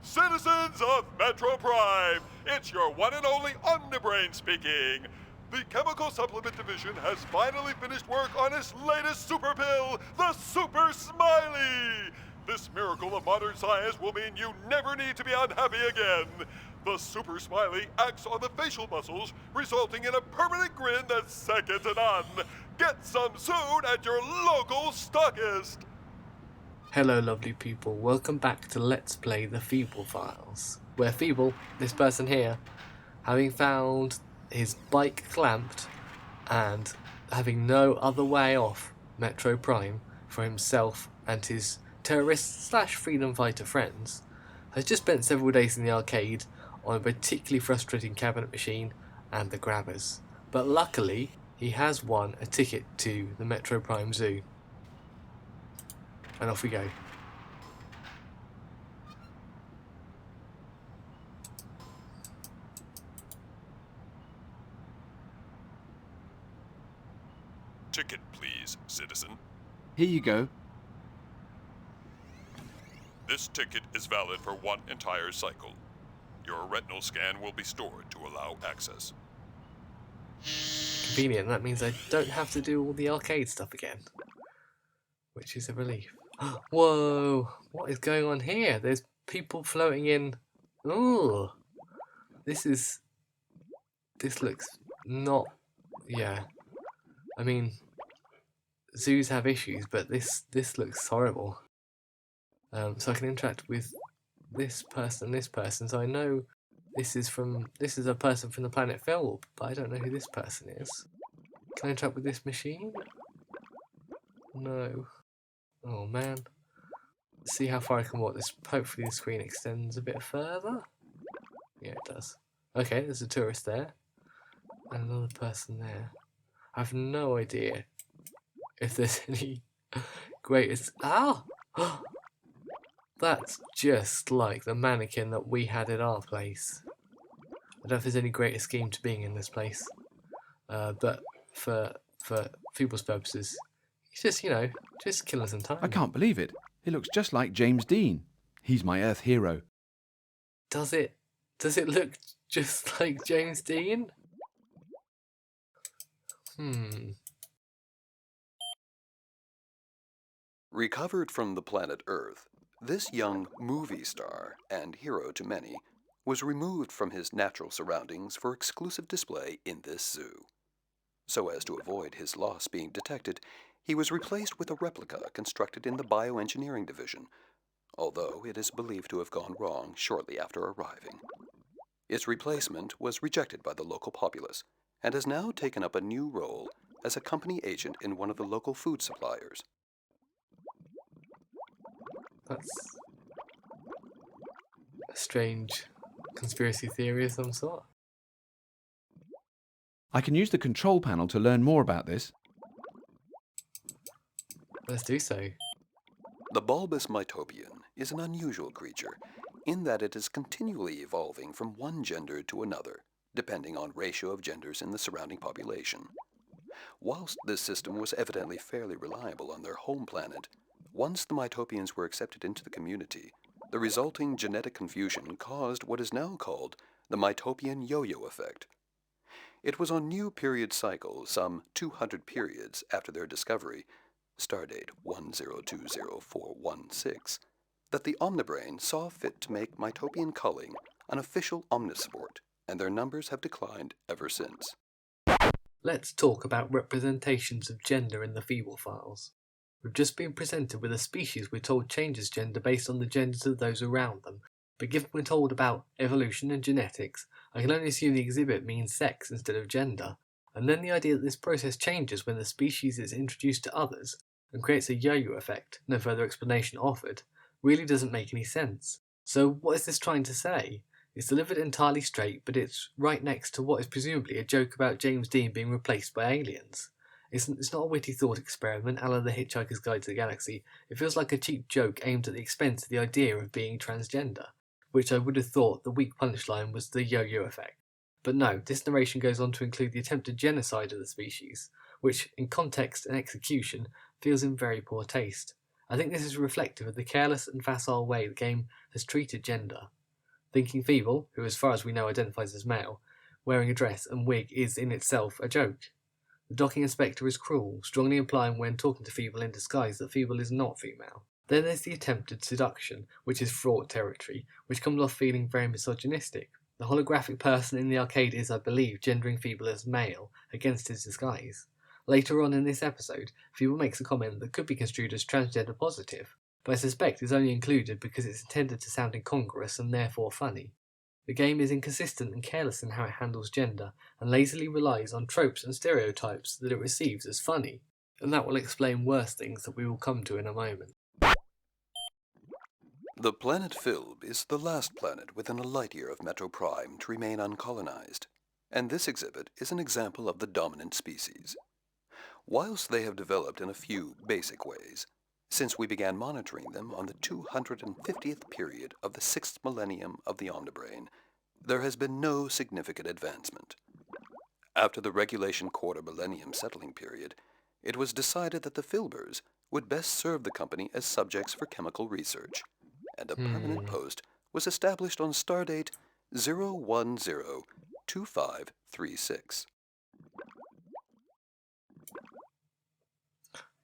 Citizens of Metro Prime, it's your one and only Omnibrain speaking. The Chemical Supplement Division has finally finished work on its latest super pill, the Super Smiley. This miracle of modern science will mean you never need to be unhappy again. The Super Smiley acts on the facial muscles, resulting in a permanent grin that's second to none. Get some soon at your local stockist. Hello lovely people, welcome back to Let's Play the Feeble Files, where Feeble, this person here, having found his bike clamped and having no other way off Metro Prime for himself and his terrorist / freedom fighter friends, has just spent several days in the arcade on a particularly frustrating cabinet machine and the grabbers. But luckily, he has won a ticket to the Metro Prime Zoo. And off we go. Ticket, please, citizen. Here you go. This ticket is valid for one entire cycle. Your retinal scan will be stored to allow access. Convenient, that means I don't have to do all the arcade stuff again. Which is a relief. Whoa! What is going on here? There's people floating in. Ooh! This looks not... Yeah. I mean, zoos have issues, but this looks horrible. So I can interact with this person, so I know this is a person from the planet Feeble, but I don't know who this person is. Can I interact with this machine? No. Oh man. Let's see how far I can walk this. Hopefully the screen extends a bit further. Yeah, it does. Okay, there's a tourist there. And another person there. I have no idea if there's any greatest... Ah! That's just like the mannequin that we had at our place. I don't know if there's any greater scheme to being in this place. But for Feeble's purposes, he's just, just killing some time. I can't believe it. It looks just like James Dean. He's my Earth hero. Does it look just like James Dean? Recovered from the planet Earth, this young movie star, and hero to many, was removed from his natural surroundings for exclusive display in this zoo. So as to avoid his loss being detected, he was replaced with a replica constructed in the bioengineering division, although it is believed to have gone wrong shortly after arriving. Its replacement was rejected by the local populace, and has now taken up a new role as a company agent in one of the local food suppliers. That's a strange conspiracy theory of some sort. I can use the control panel to learn more about this. Let's do so. The bulbous mitopian is an unusual creature in that it is continually evolving from one gender to another, depending on ratio of genders in the surrounding population. Whilst this system was evidently fairly reliable on their home planet, once the mitopians were accepted into the community, the resulting genetic confusion caused what is now called the mitopian yo-yo effect. It was on new period cycle, some 200 periods after their discovery, stardate 1020416, that the Omnibrain saw fit to make mitopian culling an official omnisport, and their numbers have declined ever since. Let's talk about representations of gender in the Feeble Files. We've just been presented with a species we're told changes gender based on the genders of those around them, but given we're told about evolution and genetics, I can only assume the exhibit means sex instead of gender, and then the idea that this process changes when the species is introduced to others and creates a yo-yo effect, no further explanation offered, really doesn't make any sense. So what is this trying to say? It's delivered entirely straight, but it's right next to what is presumably a joke about James Dean being replaced by aliens. It's not a witty thought experiment a la The Hitchhiker's Guide to the Galaxy. It feels like a cheap joke aimed at the expense of the idea of being transgender, which I would have thought the weak punchline was the yo-yo effect. But no, this narration goes on to include the attempted genocide of the species, which, in context and execution, feels in very poor taste. I think this is reflective of the careless and facile way the game has treated gender. Thinking Feeble, who as far as we know identifies as male, wearing a dress and wig is in itself a joke. The docking inspector is cruel, strongly implying when talking to Feeble in disguise that Feeble is not female. Then there's the attempted seduction, which is fraught territory, which comes off feeling very misogynistic. The holographic person in the arcade is, I believe, gendering Feeble as male against his disguise. Later on in this episode, Feeble makes a comment that could be construed as transgender positive, but I suspect is only included because it's intended to sound incongruous and therefore funny. The game is inconsistent and careless in how it handles gender, and lazily relies on tropes and stereotypes that it receives as funny, and that will explain worse things that we will come to in a moment. The planet Feeble is the last planet within a light year of Metro Prime to remain uncolonized, and this exhibit is an example of the dominant species. Whilst they have developed in a few basic ways, since we began monitoring them on the 250th period of the 6th millennium of the Omnibrain, there has been no significant advancement. After the regulation quarter millennium settling period, it was decided that the Filbers would best serve the company as subjects for chemical research, and a permanent post was established on stardate 0102536.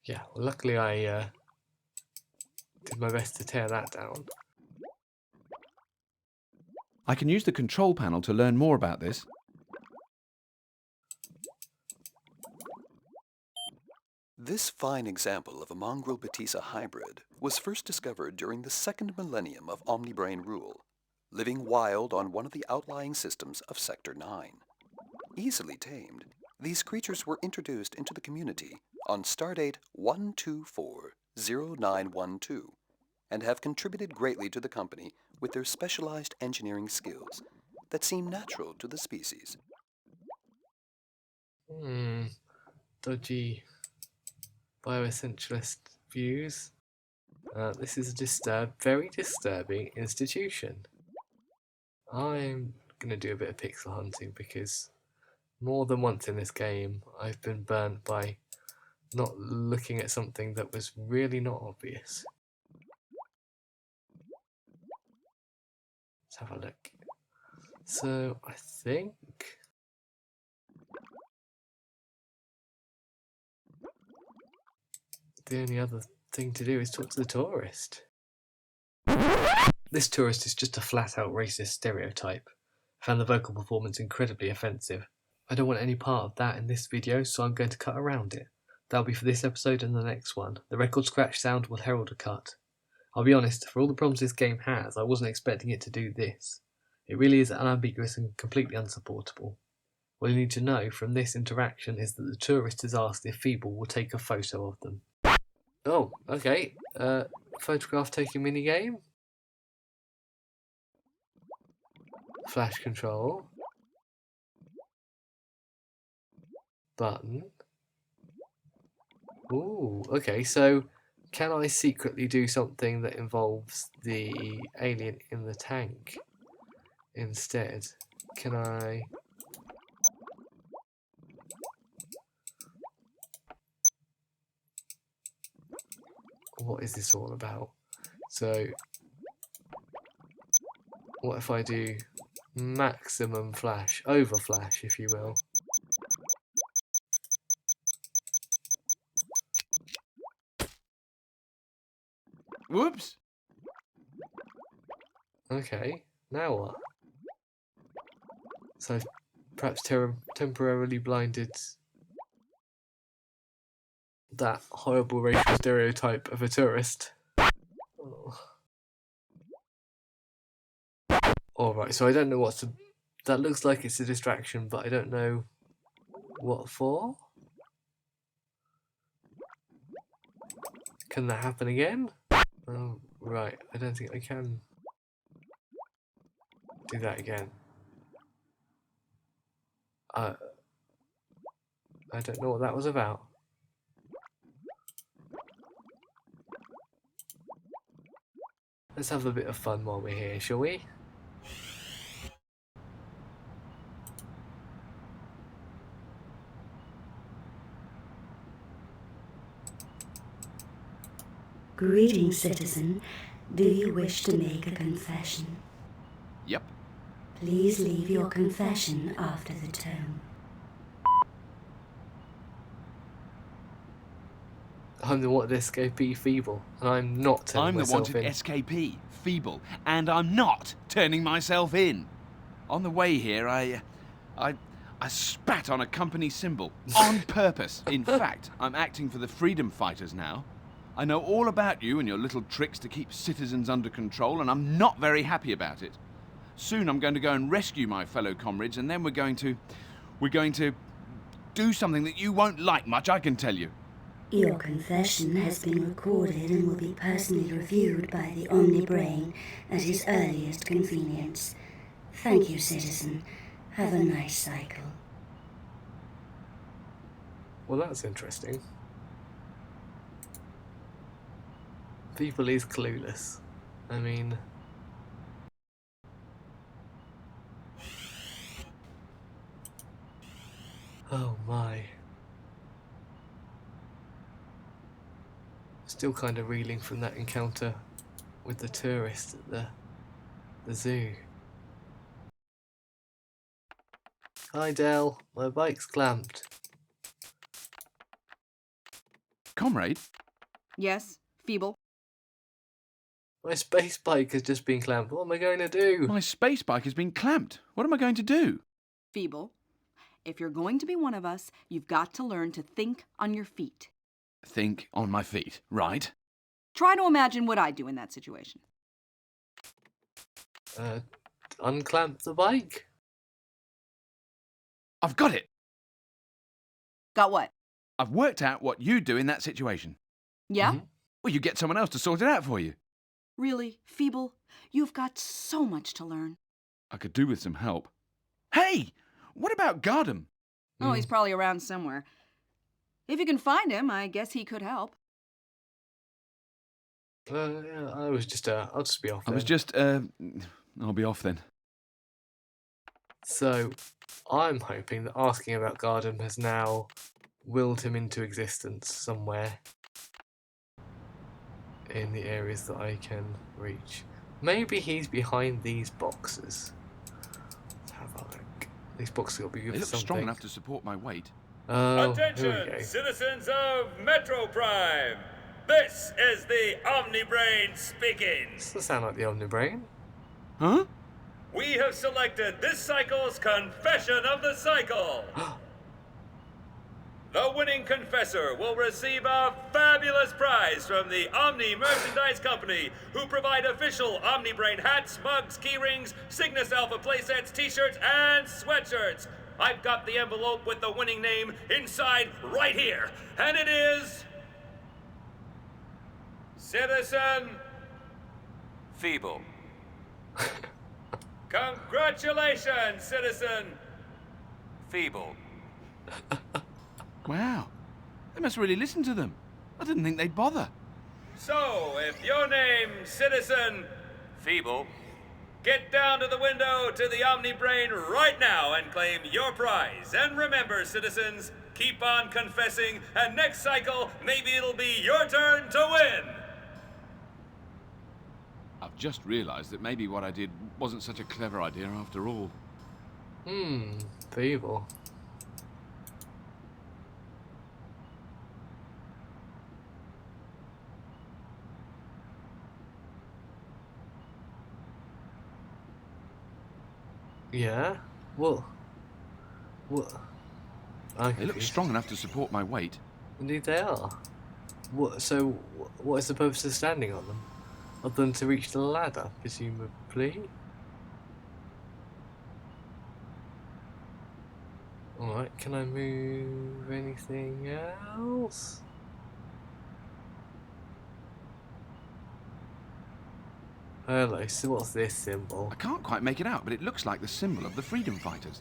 Yeah, well, luckily I did my best to tear that down. I can use the control panel to learn more about this. This fine example of a mongrel Batisa hybrid was first discovered during the 2nd millennium of Omnibrain rule, living wild on one of the outlying systems of Sector 9. Easily tamed, these creatures were introduced into the community on stardate 1240912 and have contributed greatly to the company with their specialized engineering skills that seem natural to the species. Dodgy bioessentialist views. This is a very disturbing institution. I'm going to do a bit of pixel hunting because more than once in this game I've been burnt by not looking at something that was really not obvious. Let's have a look. So I think the only other thing to do is talk to the tourist. This tourist is just a flat-out racist stereotype. I found the vocal performance incredibly offensive. I don't want any part of that in this video, so I'm going to cut around it. That'll be for this episode and the next one. The record scratch sound will herald a cut. I'll be honest, for all the problems this game has, I wasn't expecting it to do this. It really is unambiguous and completely unsupportable. What you need to know from this interaction is that the tourist is asked if Feeble will take a photo of them. Oh, okay. Photograph taking minigame. Flash control. Button. Ooh, okay, so can I secretly do something that involves the alien in the tank instead? Can I... What is this all about? So, what if I do maximum flash, over flash if you will? Whoops! Okay, now what? So I've perhaps temporarily blinded that horrible racial stereotype of a tourist. Oh. Alright, so I don't know what to... That looks like it's a distraction, but I don't know what for. Can that happen again? Oh, right, I don't think I can do that again. I don't know what that was about. Let's have a bit of fun while we're here, shall we? Greetings, citizen. Do you wish to make a confession? Yep. Please leave your confession after the tone. I'm the wanted escapee Feeble, and I'm not turning I'm the myself wanted in. escapee, Feeble, and I'm not turning myself in. On the way here, I spat on a company symbol on purpose. In fact, I'm acting for the freedom fighters now. I know all about you and your little tricks to keep citizens under control, and I'm not very happy about it. Soon I'm going to go and rescue my fellow comrades, and then we're going to do something that you won't like much, I can tell you. Your confession has been recorded and will be personally reviewed by the Omnibrain at his earliest convenience. Thank you, citizen. Have a nice cycle. Well, that's interesting. Feeble is clueless. I mean... Oh my. Still kind of reeling from that encounter with the tourist at the zoo. Hi Del, my bike's clamped. Comrade? Yes, Feeble. My space bike has just been clamped. What am I going to do? My space bike has been clamped. What am I going to do? Feeble. If you're going to be one of us, you've got to learn to think on your feet. Think on my feet, right? Try to imagine what I'd do in that situation. Unclamp the bike? I've got it. Got what? I've worked out what you'd do in that situation. Yeah? Mhm. Well, you get someone else to sort it out for you. Really, Feeble? You've got so much to learn. I could do with some help. Hey! What about Gardem? Oh, he's probably around somewhere. If you can find him, I guess he could help. Yeah, I'll just be off I'll be off then. So, I'm hoping that asking about Gardem has now willed him into existence somewhere in the areas that I can reach. Maybe he's behind these boxes. Let's have a look. These boxes will be good They for look something. strong enough to support my weight. Oh, here we Attention, go. citizens of Metro Prime! This is the Omnibrain speaking! Doesn't sound like the Omnibrain. Huh? We have selected this cycle's Confession of the Cycle! The winning confessor will receive a fabulous prize from the Omni Merchandise Company, who provide official Omnibrain hats, mugs, keyrings, Cygnus Alpha playsets, t-shirts, and sweatshirts. I've got the envelope with the winning name inside right here, and it is... Citizen Feeble. Congratulations, Citizen Feeble. Wow. They must really listen to them. I didn't think they'd bother. So, if your name's Citizen Feeble. get down to the window to the Omnibrain right now and claim your prize. And remember, citizens, keep on confessing, and next cycle, maybe it'll be your turn to win. I've just realised that maybe what I did wasn't such a clever idea after all. Feeble. Yeah? What? They look strong enough to support my weight. Indeed they are. So, what is the purpose of standing on them? Other than to reach the ladder, presumably? Alright, can I move anything else? Hello, so what's this symbol? I can't quite make it out, but it looks like the symbol of the freedom fighters.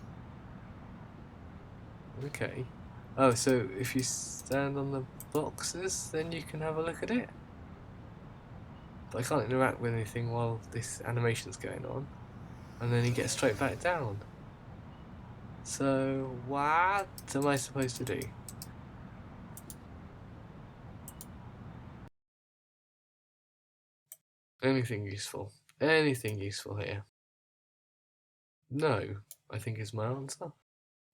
Okay. Oh, so if you stand on the boxes, then you can have a look at it? But I can't interact with anything while this animation's going on. And then you get straight back down. So, what am I supposed to do? Anything useful? Anything useful here? No, I think is my answer.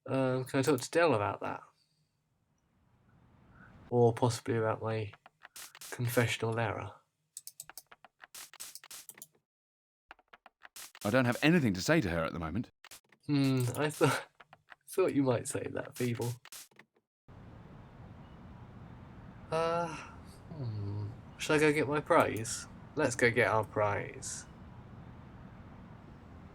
Can I talk to Dell about that? Or possibly about my confessional error? I don't have anything to say to her at the moment. I thought you might say that, Feeble. Should I go get my prize? Let's go get our prize.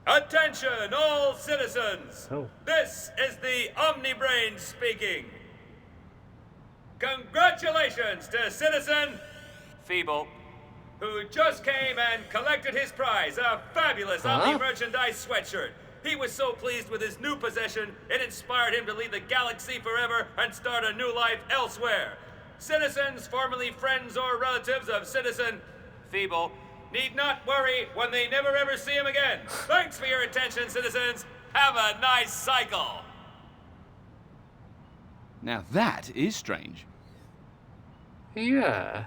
Attention, all citizens! Oh. This is the Omnibrain speaking. Congratulations to citizen Feeble, who just came and collected his prize, a fabulous Omni merchandise sweatshirt. He was so pleased with his new possession, it inspired him to leave the galaxy forever and start a new life elsewhere. Citizens, formerly friends or relatives of citizen Feeble, need not worry when they never ever see him again. Thanks for your attention, citizens. Have a nice cycle. Now that is strange. Yeah.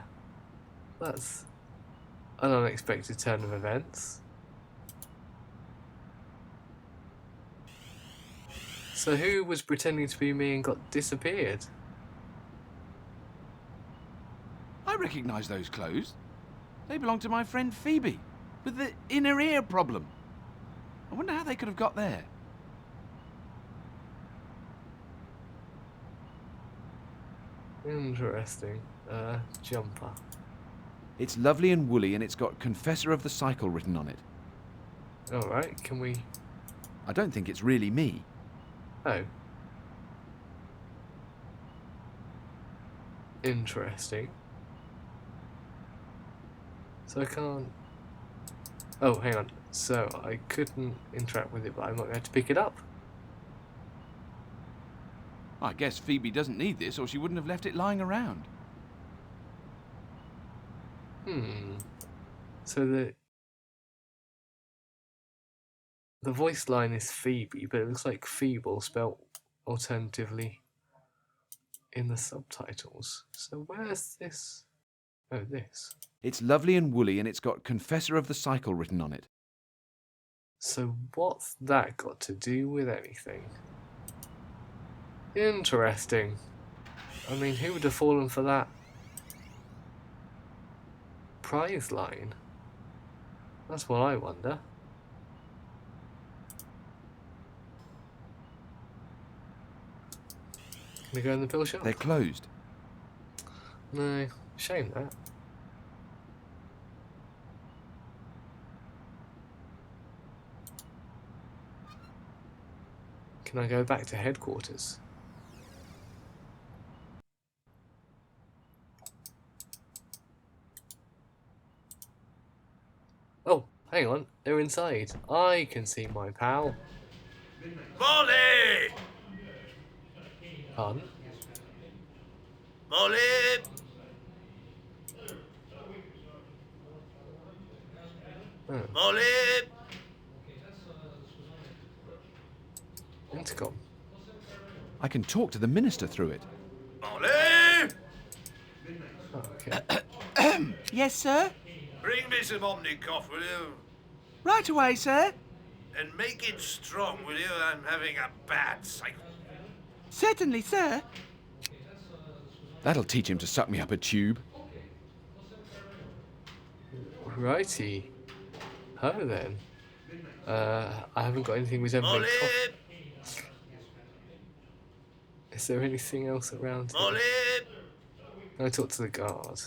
That's an unexpected turn of events. So who was pretending to be me and got disappeared? I recognise those clothes. They belong to my friend Phoebe, with the inner ear problem. I wonder how they could have got there. Interesting. Jumper. It's lovely and woolly, and it's got Confessor of the Cycle written on it. Alright, can we... I don't think it's really me. Oh. Interesting. So I can't... Oh, hang on. So I couldn't interact with it, but I might have to pick it up. I guess Phoebe doesn't need this, or she wouldn't have left it lying around. So the voice line is Phoebe, but it looks like Feeble spelt alternatively in the subtitles. So where's this? Oh, this. It's lovely and woolly, and it's got Confessor of the Cycle written on it. So what's that got to do with anything? Interesting. I mean, who would have fallen for that prize line? That's what I wonder. Can I go in the pill shop? They're closed. No, shame that. Can I go back to headquarters? Oh, hang on, they're inside. I can see my pal. Molly! Pardon? Molly! Oh, Molly! intercom. I can talk to the minister through it. Molly! Oh, okay. Yes, sir? Bring me some Omnicough, will you? Right away, sir. And make it strong, will you? I'm having a bad cycle. Certainly, sir. That'll teach him to suck me up a tube. Righty. Ho then. I haven't got anything resembling Molly! coffee. Is there anything else around here? Molly! Can I talk to the guard?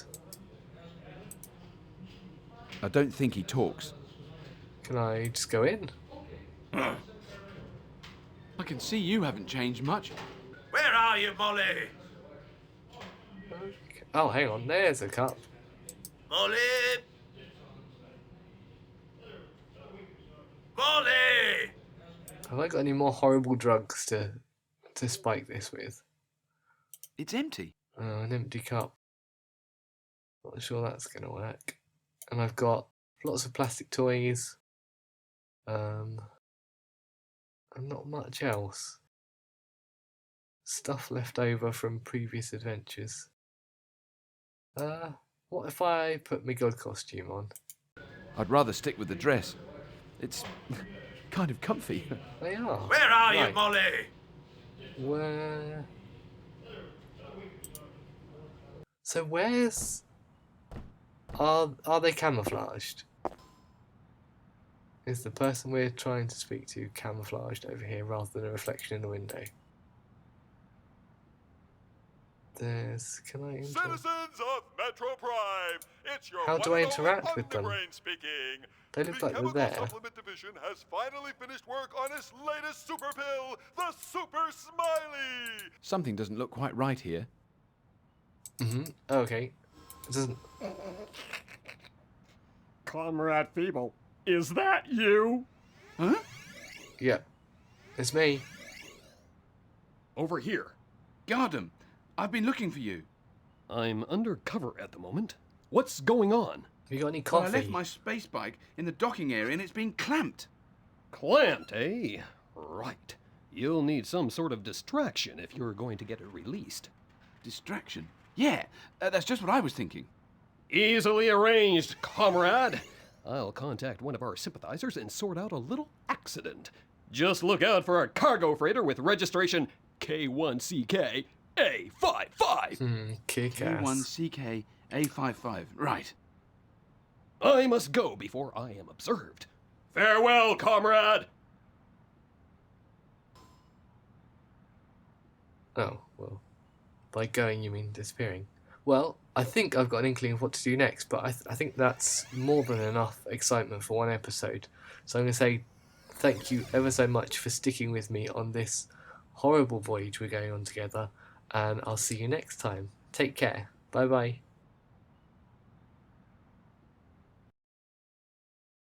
I don't think he talks. Can I just go in? I can see you haven't changed much. Where are you, Molly? Okay. Oh, hang on. There's a cup. Molly! Molly! Have I got any more horrible drugs to spike this with? It's empty. Oh, an empty cup. Not sure that's going to work. And I've got lots of plastic toys. And not much else. Stuff left over from previous adventures. What if I put my god costume on? I'd rather stick with the dress. kind of comfy. They are. Where are you, Right. Molly? Where? So where's? Are they camouflaged? Is the person we're trying to speak to camouflaged over here rather than a reflection in the window? Can I interact? Citizens of Metro Prime, it's your How one do I and only interact with them? Omnibrain speaking. They look The like they're Chemical there. Supplement Division has finally finished work on its latest super pill, the Super Smiley. Something doesn't look quite right here. Okay. It doesn't. Comrade Feeble, is that you? Huh? Yeah. It's me. Over here. Gardem, I've been looking for you. I'm undercover at the moment. What's going on? Have you got any Well, coffee? I left my space bike in the docking area and it's been clamped. Clamped, eh? Right. You'll need some sort of distraction if you're going to get it released. Distraction? Yeah, that's just what I was thinking. Easily arranged, comrade. I'll contact one of our sympathizers and sort out a little accident. Just look out for a cargo freighter with registration K1CK A55. Kick ass. A1CK A55. Right. I must go before I am observed. Farewell, comrade. Oh, well. By going, you mean disappearing. Well, I think I've got an inkling of what to do next, but I think that's more than enough excitement for one episode. So I'm going to say thank you ever so much for sticking with me on this horrible voyage we're going on together, and I'll see you next time. Take care. Bye bye.